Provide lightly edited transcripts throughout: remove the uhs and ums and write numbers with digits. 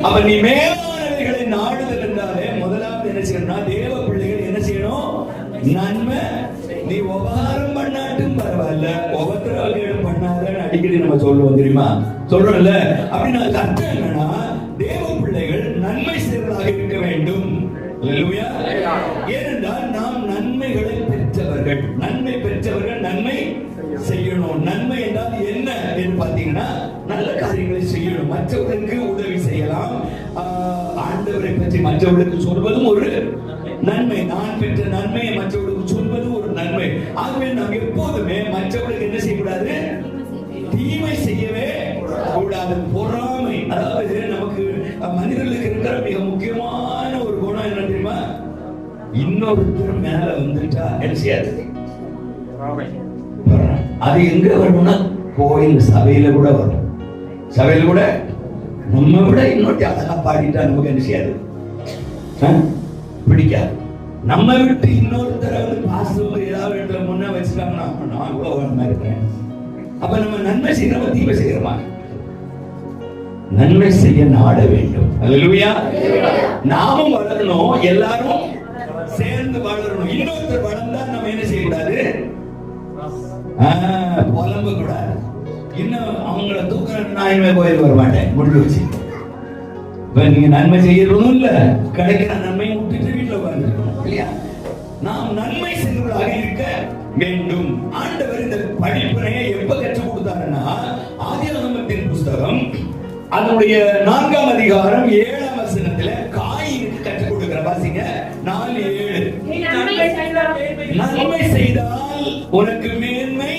அப்ப நீ மேலானவைகளை நாடுதல் என்றாலே முதலாவது என்ன செய்யணும்? தேவ பிள்ளைகள் என்ன செய்யணும்? நன்மை. நீ உபகாரம் பண்ணாட்டும் பரவாயில்ல, உபத்திரவம் பண்ணாதன்னு அடிக்கடி நம்ம சொல்லுவோம், தெரியுமா? சொல்றோம்ல. அப்படின்னா அர்த்தம் என்னன்னா, தேவ பிள்ளைகள் நன்மை செய்வதாக இருக்க வேண்டும். அல்லேலூயா. ஏனென்றால் நாம் நன்மைகளை பெற்றவர்கள். நன்மை பெற்றவர்கள் நன்மை செய்யணும். நன்மை என்றால் என்ன என்று பார்த்தீங்கன்னா, நல்ல காரியங்களை செய்யணும், மற்றவர்களுக்கு உதவி செய்யலாம், ஆண்டவரை பற்றி மற்றவர்களுக்கு சொல்வதும் ஒரு நன்மை. நான் பெற்ற நன்மையை மற்றவர்களுக்கு சொல்வது ஒரு நன்மை. ஆகவே நாம் எப்போதுமே மற்றவர்களுக்கு என்ன செய்யக்கூடாது? தீமை செய்யவே கூடாது. பொறாமை, அதாவது நமக்கு மனிதர்களுக்கு இருக்கிற மிக முக்கியமான ஒரு குணம் என்ன தெரியுமா? இன்னொருத்தர் மேல வந்துட்டா என்ன செய்யாது? அது எங்க வரும்னா, கோயில் சபையில கூட வரும். சபையில கூட நம்ம விட இன்னொரு அழகா பாடிட்டா நமக்கு என்ன செய்யாது? பிடிக்காது. நம்ம விட்டு இன்னொருத்தர வந்து பாஸ்டர் ஏதாவது முன்ன வச்சுட்டாங்கன்னா, நான் இவ்வளவு வேணுமா இருக்கிறேன். அப்ப நம்ம நன்மை செய்யறோமா தீமை செய்யறோமா? நன்மை செய்ய நாட வேண்டும். அல்லேலூயா. நாமும் வளரணும், எல்லாரும் சேர்ந்து வளரணும். இன்னொருத்தர் வளர்ந்தா நம்ம என்ன செய்யக்கூடாது? புலம்ப கூடாது. இன்னும் அவங்கள தூக்க நான் இனிமே கோயில் வர மாட்டேன் முடிவு வச்சு. இப்ப நீங்க நன்மை செய்யறதும் இல்ல, கிடைக்கிற நன்மையை விட்டுட்டு வீட்டுல உட்கார்ந்துருக்கணும் இல்லையா? நாம் நன்மை செய்வதாக இருக்க வேண்டும். ஆண்டவர் இந்த படிப்பினையை எப்ப கற்றுக் கொடுத்தாருன்னா, ஆதியாகமத்தின் புஸ்தகம் அதனுடைய 4ஆம் அதிகாரம் 7ஆம் வசனத்துல காயினுக்கு கற்றுக் கொடுக்கிற. வாசிங்க 4:7. நன்மை செய்தால் உனக்கு மேன்மை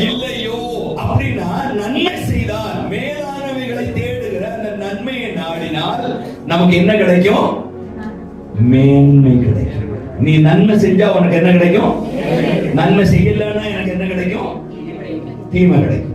இல்லையோ? அப்படின்னா நன்மை செய்தால், மேலானவைகளை தேடுகிற அந்த நன்மையை நாடினால் நமக்கு என்ன கிடைக்கும்? மேன்மை கிடைக்கும். நீ நன்மை செஞ்சா உனக்கு என்ன கிடைக்கும்? நன்மை செய்யலன்னா எனக்கு என்ன கிடைக்கும்? தீமை கிடைக்கும்.